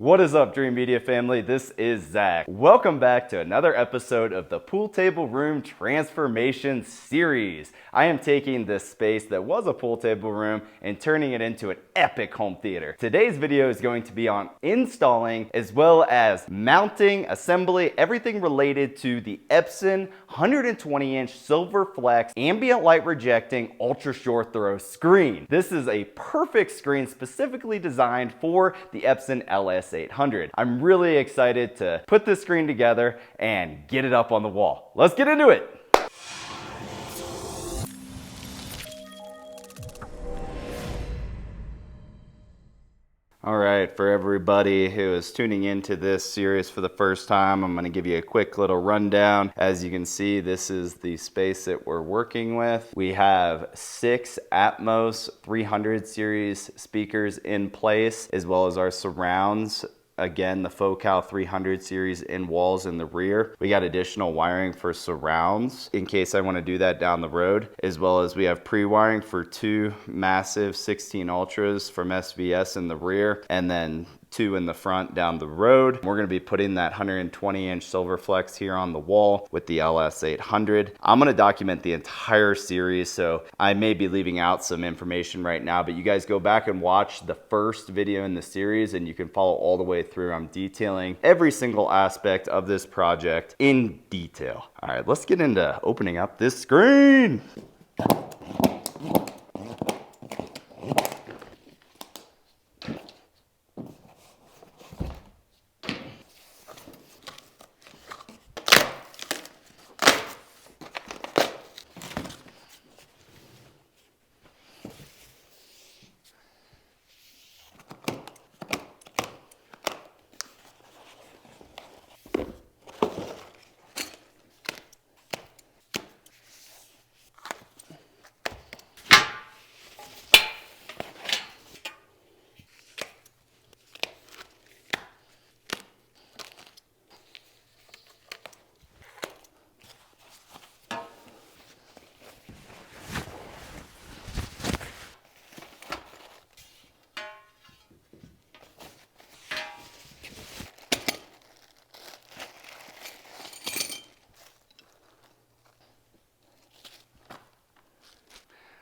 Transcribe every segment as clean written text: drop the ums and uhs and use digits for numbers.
What is up, Dream Media family? This is Zach. Welcome back to another episode of the Pool Table Room Transformation Series. I am taking this space that was a pool table room and turning it into an epic home theater. Today's video is going to be on installing as well as mounting, assembly, everything related to the Epson 120-inch Silverflex Ambient Light Rejecting Ultra Short Throw screen. This is a perfect screen specifically designed for the Epson LS800. I'm really excited to put this screen together and get it up on the wall. Let's get into it. All right, for everybody who is tuning into this series for the first time, I'm going to give you a quick little rundown. As you can see, this is the space that we're working with. We have 6 Atmos 300 series speakers in place, as well as our surrounds. Again, the Focal 300 series in walls in the rear. We got additional wiring for surrounds in case I want to do that down the road, as well as we have pre-wiring for 2 massive 16 Ultras from SVS in the rear, and then 2 in the front down the road. We're going to be putting that 120-inch Silverflex here on the wall with the LS800. I'm going to document the entire series, so I may be leaving out some information right now, but you guys go back and watch the first video in the series and you can follow all the way through. I'm detailing every single aspect of this project in detail. All right, let's get into opening up this screen.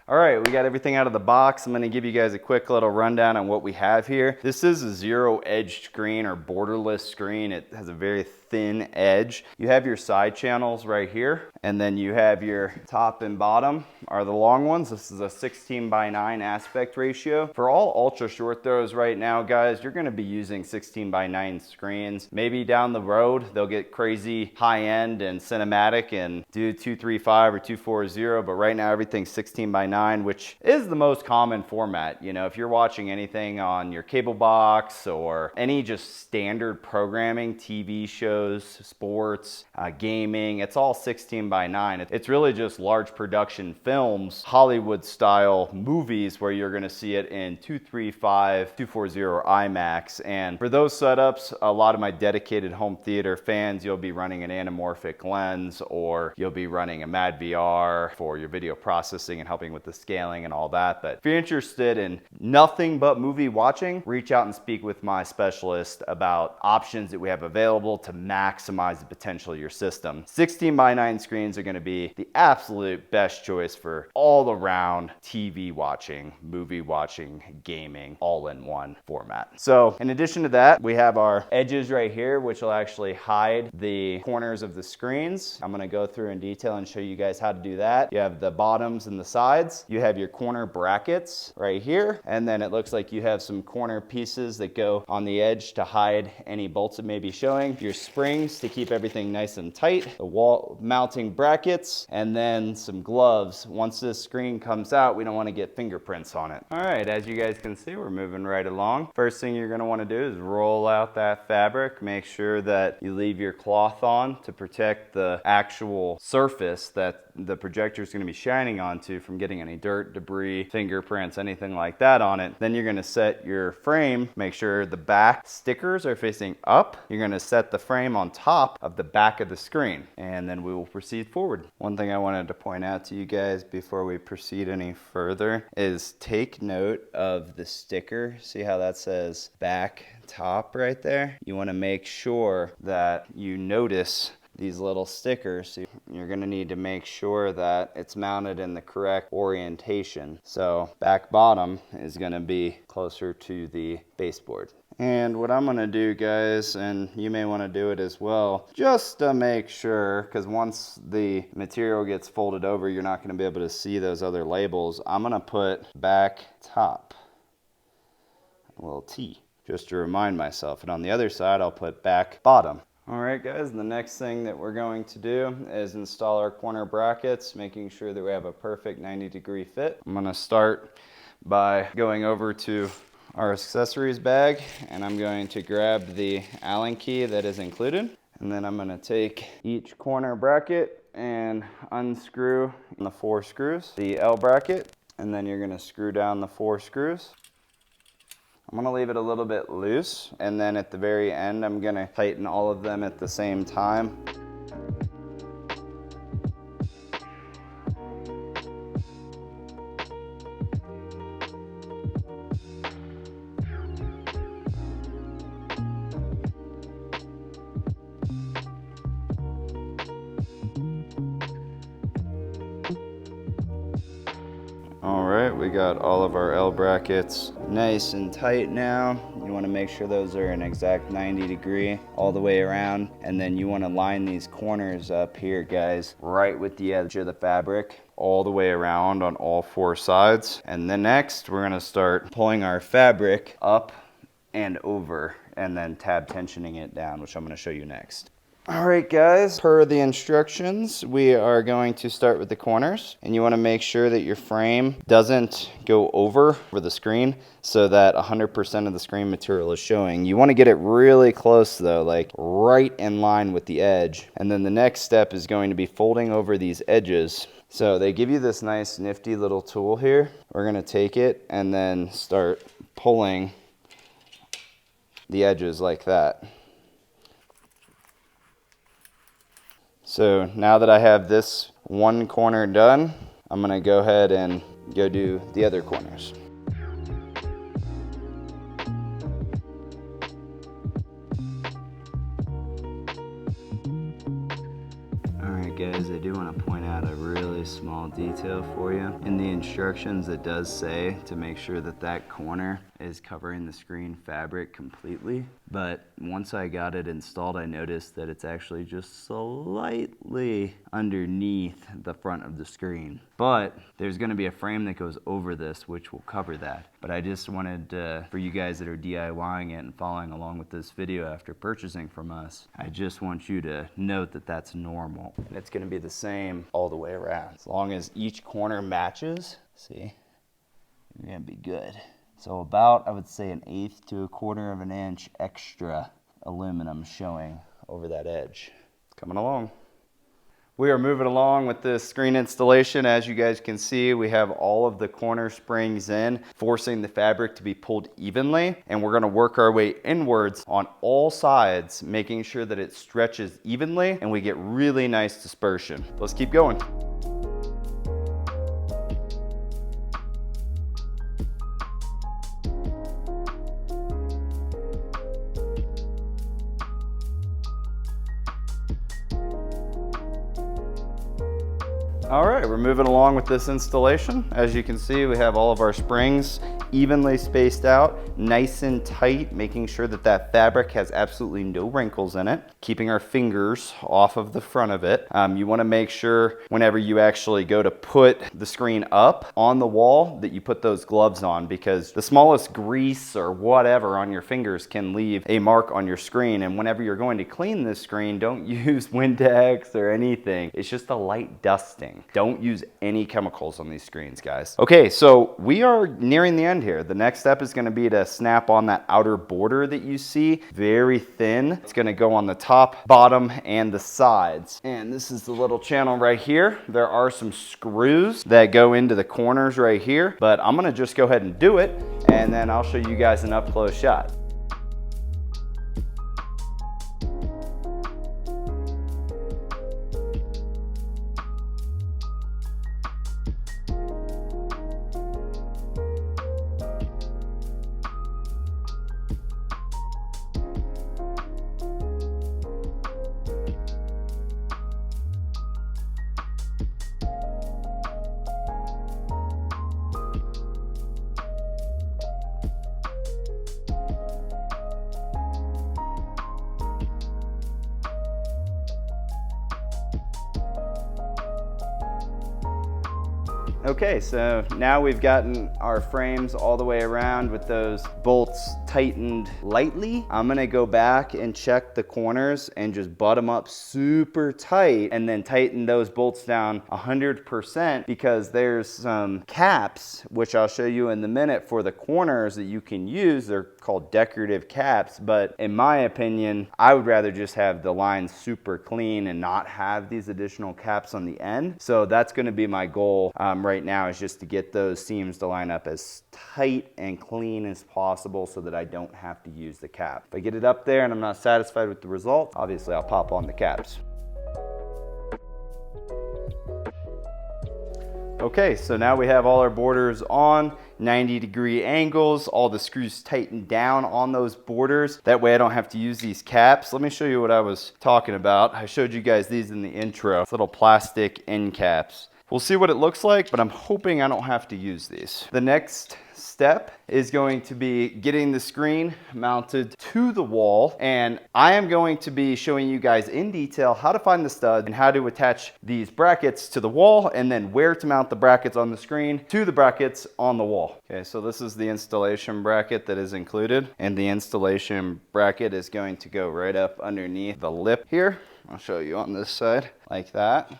All right, we got everything out of the box. I'm gonna give you guys a quick little rundown on what we have here. This is a zero-edge screen or borderless screen. It has a very thin edge. You have your side channels right here, and then you have your top and bottom are the long ones. This is a 16:9 aspect ratio. For all ultra short throws right now, guys, you're gonna be using 16:9 screens. Maybe down the road, they'll get crazy high-end and cinematic and do 235 or 240, but right now everything's 16:9, which is the most common format. You know, if you're watching anything on your cable box or any just standard programming, TV shows, sports, gaming, it's all 16:9. It's really just large production films, Hollywood style movies where you're gonna see it in 235, 240 IMAX. And for those setups, a lot of my dedicated home theater fans, you'll be running an anamorphic lens, or you'll be running a Mad VR for your video processing and helping with the scaling and all that. But if you're interested in nothing but movie watching, reach out and speak with my specialist about options that we have available to maximize the potential of your system. 16:9 screens are going to be the absolute best choice for all around TV watching, movie watching, gaming, all in one format. So in addition to that, we have our edges right here, which will actually hide the corners of the screens. I'm going to go through in detail and show you guys how to do that. You have the bottoms and the sides. You have your corner brackets right here, and then it looks like you have some corner pieces that go on the edge to hide any bolts that may be showing. Your springs to keep everything nice and tight, the wall mounting brackets, and then some gloves. Once this screen comes out, we don't want to get fingerprints on it. All right, as you guys can see, we're moving right along. First thing you're going to want to do is roll out that fabric. Make sure that you leave your cloth on to protect the actual surface that the projector is going to be shining onto from getting any dirt, debris, fingerprints, anything like that on it. Then you're going to set your frame, make sure the back stickers are facing up. You're going to set the frame on top of the back of the screen, and then we will proceed forward. One thing I wanted to point out to you guys before we proceed any further is take note of the sticker. See how that says back top right there? You want to make sure that you notice these little stickers. So you're going to need to make sure that it's mounted in the correct orientation. So back bottom is going to be closer to the baseboard. And what I'm going to do, guys, and you may want to do it as well, just to make sure, because once the material gets folded over, you're not going to be able to see those other labels. I'm going to put back top, a little T, just to remind myself. And on the other side, I'll put back bottom. All right, guys, the next thing that we're going to do is install our corner brackets, making sure that we have a perfect 90-degree fit. I'm going to start by going over to our accessories bag, and I'm going to grab the Allen key that is included, and then I'm going to take each corner bracket and unscrew the 4 screws, the L bracket, and then you're going to screw down the 4 screws. I'm going to leave it a little bit loose, and then at the very end I'm going to tighten all of them at the same time. Alright, we got all of our L brackets nice and tight now. You want to make sure those are an exact 90 degree all the way around, and then you want to line these corners up here, guys, right with the edge of the fabric all the way around on all 4 sides. And then next we're going to start pulling our fabric up and over and then tab tensioning it down, which I'm going to show you next. All right, guys, per the instructions, we are going to start with the corners, and you want to make sure that your frame doesn't go over the screen so that 100% of the screen material is showing. You want to get it really close though, like right in line with the edge. And then the next step is going to be folding over these edges. So they give you this nice nifty little tool here. We're going to take it and then start pulling the edges like that. So now that I have this one corner done, I'm going to go ahead and go do the other corners. Alright guys, I do want to point out a really small detail for you. In the instructions it does say to make sure that that corner is covering the screen fabric completely, but once I got it installed I noticed that it's actually just slightly underneath the front of the screen. But there's going to be a frame that goes over this which will cover that. But I just wanted for you guys that are DIYing it and following along with this video after purchasing from us, I just want you to note that that's normal. And it's going to be the same all the way around. As long as each corner matches, see, you're going to be good. So about, I would say, 1/8 to 1/4 of an inch extra aluminum showing over that edge. It's coming along. We are moving along with this screen installation. As you guys can see, we have all of the corner springs in, forcing the fabric to be pulled evenly. And we're gonna work our way inwards on all sides, making sure that it stretches evenly and we get really nice dispersion. Let's keep going. All right, we're moving along with this installation. As you can see, we have all of our springs evenly spaced out, nice and tight, making sure that that fabric has absolutely no wrinkles in it, keeping our fingers off of the front of it. You wanna make sure whenever you actually go to put the screen up on the wall that you put those gloves on, because the smallest grease or whatever on your fingers can leave a mark on your screen. And whenever you're going to clean this screen, don't use Windex or anything. It's just a light dusting. Don't use any chemicals on these screens, guys. Okay, so we are nearing the end end here. The next step is gonna be to snap on that outer border that you see, very thin. It's gonna go on the top, bottom, and the sides. And this is the little channel right here. There are some screws that go into the corners right here, but I'm gonna just go ahead and do it, and then I'll show you guys an up close shot. Okay, so now we've gotten our frames all the way around with those bolts tightened lightly. I'm gonna go back and check the corners and just butt them up super tight and then tighten those bolts down 100% because there's some caps, which I'll show you in a minute, for the corners that you can use. They're called decorative caps, but in my opinion, I would rather just have the lines super clean and not have these additional caps on the end. So that's gonna be my goal right now, is just to get those seams to line up as tight and clean as possible so that I don't have to use the cap. If I get it up there and I'm not satisfied with the result, obviously I'll pop on the caps. Okay, so now we have all our borders on 90-degree angles, all the screws tightened down on those borders. That way I don't have to use these caps. Let me show you what I was talking about. I showed you guys these in the intro, little plastic end caps. We'll see what it looks like, but I'm hoping I don't have to use these. The next step is going to be getting the screen mounted to the wall, and I am going to be showing you guys in detail how to find the stud and how to attach these brackets to the wall, and then where to mount the brackets on the screen to the brackets on the wall. Okay, so this is the installation bracket that is included, and the installation bracket is going to go right up underneath the lip here. I'll show you on this side like that.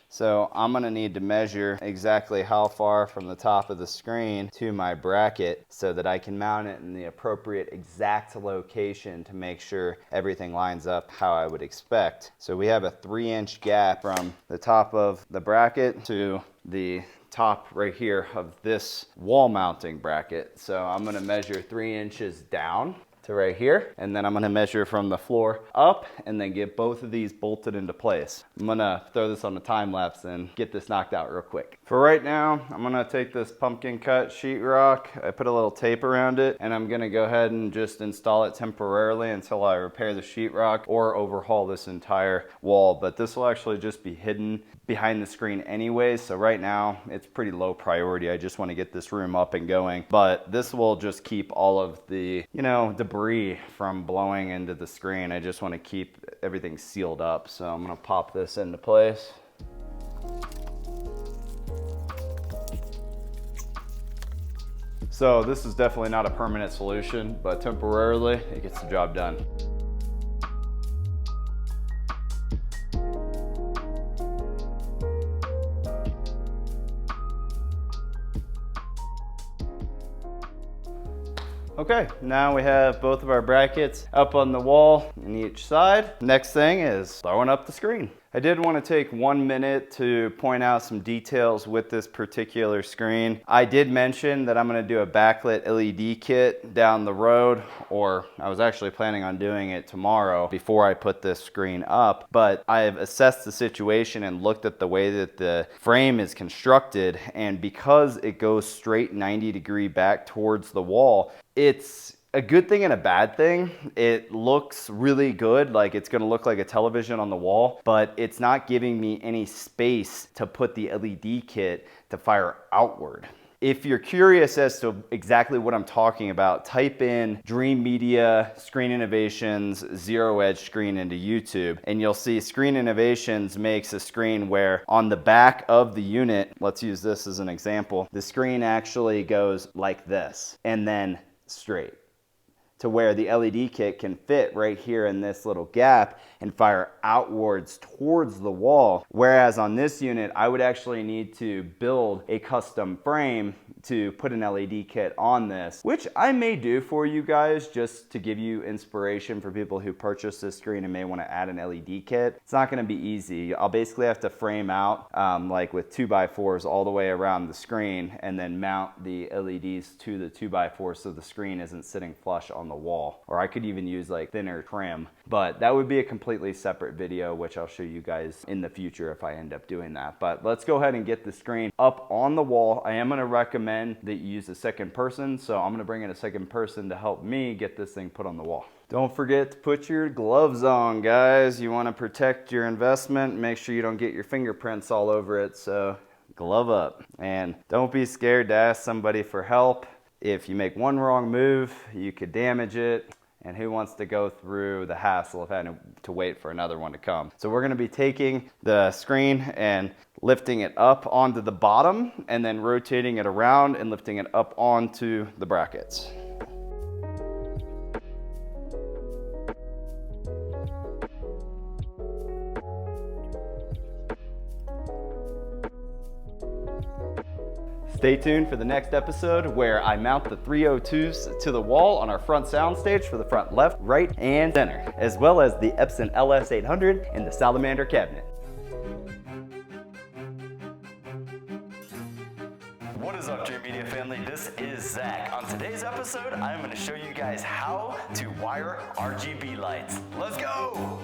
So I'm gonna need to measure exactly how far from the top of the screen to my bracket so that I can mount it in the appropriate exact location to make sure everything lines up how I would expect. So we have a 3-inch gap from the top of the bracket to the top right here of this wall mounting bracket. So I'm gonna measure 3 inches down to right here, and then I'm gonna measure from the floor up and then get both of these bolted into place. I'm gonna throw this on a time lapse and get this knocked out real quick. For right now, I'm gonna take this pumpkin cut sheetrock, I put a little tape around it, and I'm gonna go ahead and just install it temporarily until I repair the sheetrock or overhaul this entire wall. But this will actually just be hidden behind the screen anyways, so right now it's pretty low priority. I just want to get this room up and going, but this will just keep all of the, you know, debris from blowing into the screen. I just want to keep everything sealed up, so I'm going to pop this into place. So this is definitely not a permanent solution, but temporarily it gets the job done. Okay, now we have both of our brackets up on the wall on each side. Next thing is throwing up the screen. I did want to take 1 minute to point out some details with this particular screen. I did mention that I'm going to do a backlit LED kit down the road, or I was actually planning on doing it tomorrow before I put this screen up, but I've assessed the situation and looked at the way that the frame is constructed, and because it goes straight 90-degree back towards the wall, it's a good thing and a bad thing. It looks really good, like it's gonna look like a television on the wall, but it's not giving me any space to put the LED kit to fire outward. If you're curious as to exactly what I'm talking about, type in Dream Media Screen Innovations Zero Edge screen into YouTube, and you'll see Screen Innovations makes a screen where on the back of the unit, let's use this as an example, the screen actually goes like this and then straight, to where the LED kit can fit right here in this little gap and fire outwards towards the wall. Whereas on this unit, I would actually need to build a custom frame to put an LED kit on this, which I may do for you guys just to give you inspiration for people who purchase this screen and may want to add an LED kit. It's not going to be easy. I'll basically have to frame out like with 2x4s all the way around the screen and then mount the LEDs to the 2x4 so the screen isn't sitting flush on the wall. Or I could even use like thinner trim, but that would be a completely separate video, which I'll show you guys in the future if I end up doing that. But let's go ahead and get the screen up on the wall. I am going to recommend that you use a second person, so I'm going to bring in a second person to help me get this thing put on the wall. Don't forget to put your gloves on, guys. You want to protect your investment, make sure you don't get your fingerprints all over it, so glove up. And don't be scared to ask somebody for help. If you make one wrong move, you could damage it. And who wants to go through the hassle of having to wait for another one to come? So we're gonna be taking the screen and lifting it up onto the bottom and then rotating it around and lifting it up onto the brackets. Stay tuned for the next episode where I mount the 302s to the wall on our front soundstage for the front left, right, and center, as well as the Epson LS800 in the Salamander cabinet. What is up, Dream Media family? This is Zach. On today's episode, I'm going to show you guys how to wire RGB lights. Let's go!